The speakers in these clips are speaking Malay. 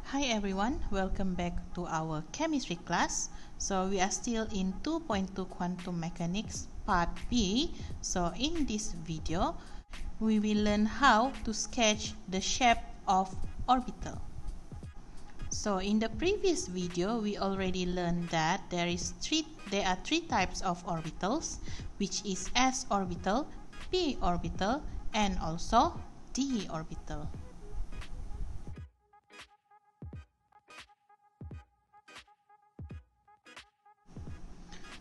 Hi everyone, welcome back to our chemistry class. So we are still in 2.2 quantum mechanics part B. So in this video, we will learn how to sketch the shape of orbital. So in the previous video, we already learned that there are three types of orbitals, which is s orbital, p orbital, and also d orbital.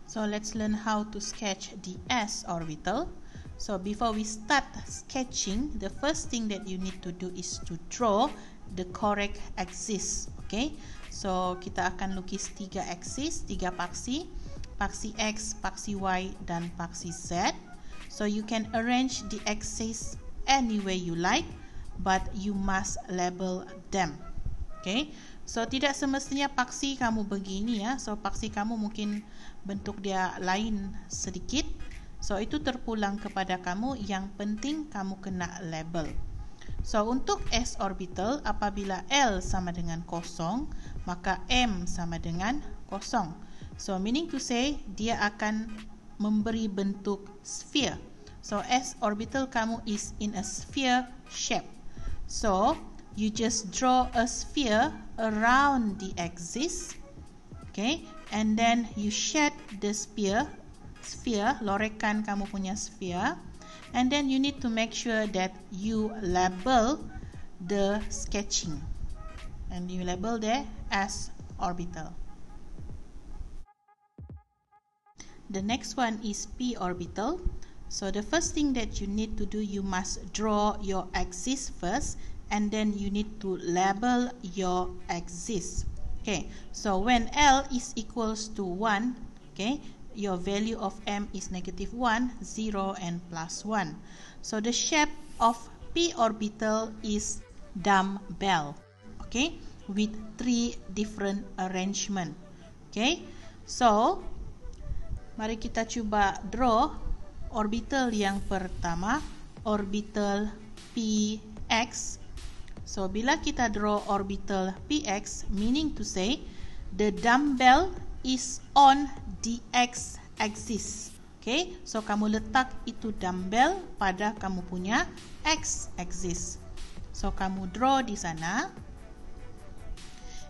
So let's learn how to sketch the s orbital. So before we start sketching, the first thing that you need to do is to draw the correct axis. Okay, so kita akan lukis tiga axis, tiga paksi, paksi x, paksi y, dan paksi z. So you can arrange the axis any way you like, but you must label them. Okay, so tidak semestinya paksi kamu begini ya. So paksi kamu mungkin bentuk dia lain sedikit. So itu terpulang kepada kamu. Yang penting kamu kena label. So untuk s orbital, apabila L sama dengan kosong, maka M sama dengan kosong. So meaning to say, dia akan memberi bentuk sphere. So s orbital kamu is in a sphere shape. So you just draw a sphere around the axis, okay, and then you shade the sphere, lorekan kamu punya sphere, and then you need to make sure that you label the sketching, and you label there as orbital. The next one is p orbital. So the first thing that you need to do, you must draw your axis first, and then you need to label your axis. Okay, so when L is equals to 1, okay, your value of M is -1, 0, and +1. So the shape of p orbital is dumbbell, okay, with 3 different arrangement. Okay, so mari kita cuba draw orbital yang pertama, orbital px. So bila kita draw orbital px, meaning to say the dumbbell is on the x axis. Okay, so kamu letak itu dumbbell pada kamu punya x axis. So kamu draw di sana,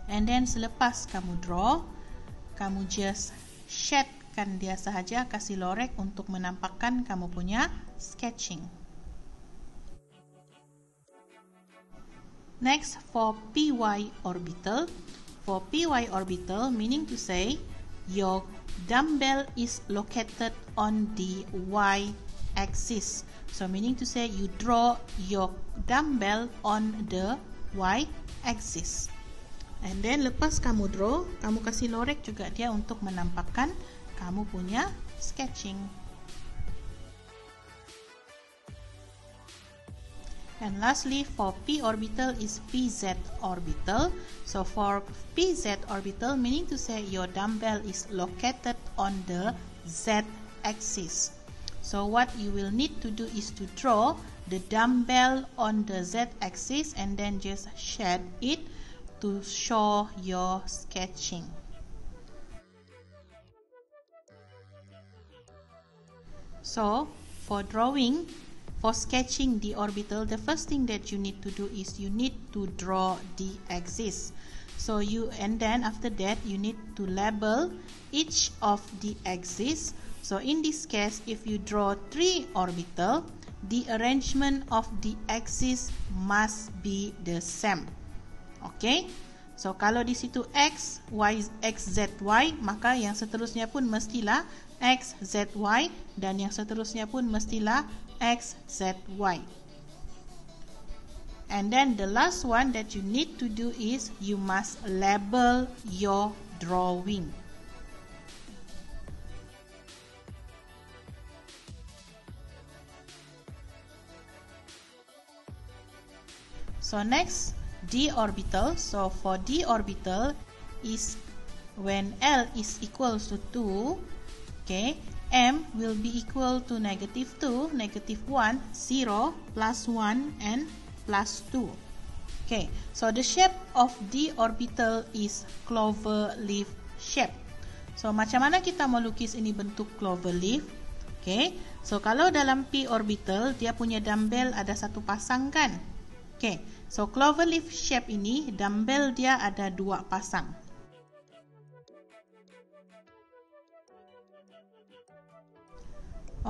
and then selepas kamu draw, kamu just shadekan dia sahaja, kasih lorek untuk menampakkan kamu punya sketching. Next, for py orbital. For py orbital, meaning to say your dumbbell is located on the y axis. So meaning to say you draw your dumbbell on the y axis. And then lepas kamu draw, kamu kasih lorek juga dia untuk menampakkan kamu punya sketching. And lastly, for p orbital is pz orbital. So for pz orbital, meaning to say your dumbbell is located on the z axis. So what you will need to do is to draw the dumbbell on the z axis and then just shade it to show your sketching. So for drawing, for sketching the orbital, the first thing that you need to do is you need to draw the axis. So and then after that you need to label each of the axis. So in this case, if you draw 3 orbital, the arrangement of the axis must be the same. Okay, so kalau di situ x, y, x, z, y, maka yang seterusnya pun mestilah x, z, y, dan yang seterusnya pun mestilah x, z, y. And then the last one that you need to do is you must label your drawing. So next, d orbital. So for d orbital is when L is equals to 2, okay, M will be equal to -2, -1, 0, +1, and +2. Okay, so the shape of d orbital is clover leaf shape. So macam mana kita mau lukis ini bentuk clover leaf? Okay, so kalau dalam p orbital dia punya dumbbell ada satu pasang kan? Okay, so clover leaf shape ini dumbbell dia ada 2 pasang.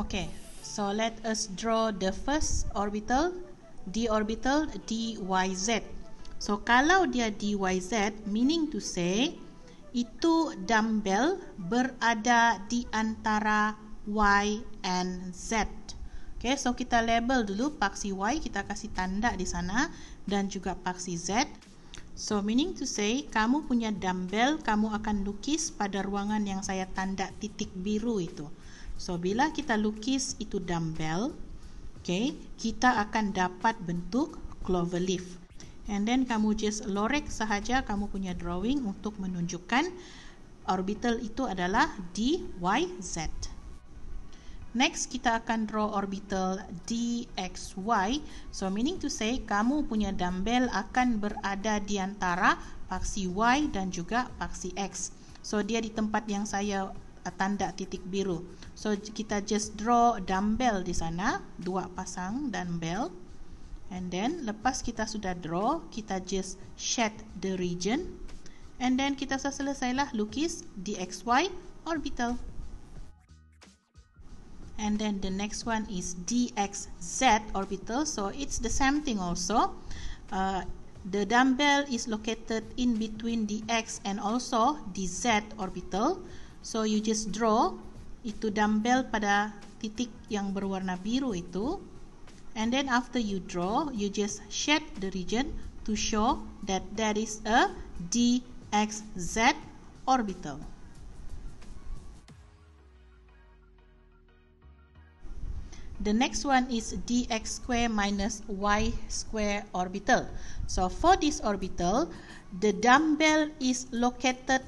Okay, so let us draw the first orbital, d orbital dyz. So kalau dia dyz, meaning to say itu dumbbell berada di antara y and z. Okay, so kita label dulu paksi y, kita kasih tanda di sana, dan juga paksi z. So meaning to say kamu punya dumbbell, kamu akan lukis pada ruangan yang saya tanda titik biru itu. So bila kita lukis itu dumbbell, okay, kita akan dapat bentuk clover leaf. And then kamu just lorek sahaja kamu punya drawing untuk menunjukkan orbital itu adalah dyz. Next kita akan draw orbital dxy. So meaning to say kamu punya dumbbell akan berada di antara paksi y dan juga paksi x. So dia di tempat yang saya tanda titik biru. So kita just draw dumbbell di sana, 2 pasang dumbbell. And then lepas kita sudah draw, kita just shade the region. And then kita selesailah lukis dxy orbital. And then the next one is dxz orbital. So it's the same thing also. The dumbbell is located in between the x and also the z orbital. So you just draw itu dumbbell pada titik yang berwarna biru itu. And then after you draw, you just shade the region to show that there is a dxz orbital. The next one is dx square minus y square orbital. So for this orbital, the dumbbell is located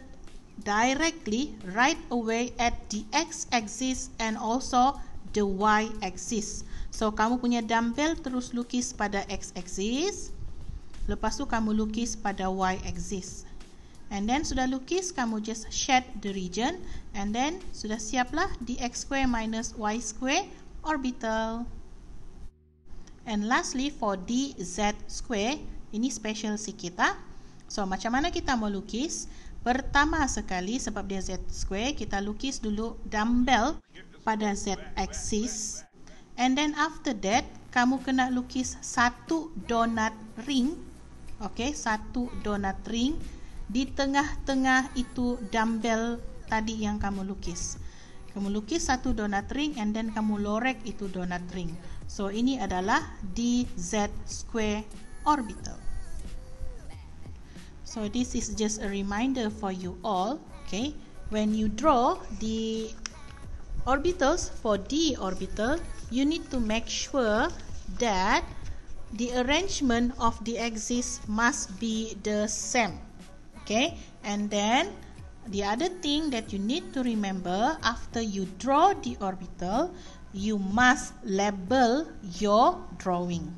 directly right away at the x-axis and also the y-axis. So kamu punya dumbbell terus lukis pada x-axis, lepas tu kamu lukis pada y-axis. And then sudah lukis, kamu just shade the region, and then sudah siaplah dx square minus y square orbital. And lastly for dz square, ini special sikit kita. So macam mana kita mau lukis? Pertama sekali sebab dia z square, kita lukis dulu dumbbell pada z axis. And then after that, kamu kena lukis satu donut ring. Okay, satu donut ring. Di tengah-tengah itu dumbbell tadi yang kamu lukis. Kamu lukis satu donut ring and then kamu lorek itu donut ring. So ini adalah dz square orbital. So this is just a reminder for you all. Okay, when you draw the orbitals for d orbital, you need to make sure that the arrangement of the axis must be the same. Okay, and then the other thing that you need to remember, after you draw the orbital, you must label your drawing.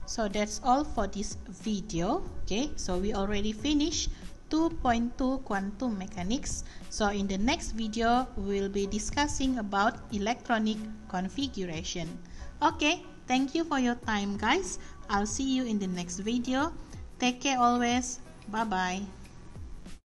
So that's all for this video. Okay, so we already finished 2.2 quantum mechanics. So in the next video, we will be discussing about electronic configuration. Okay, thank you for your time guys. I'll see you in the next video. Take care always. Bye bye.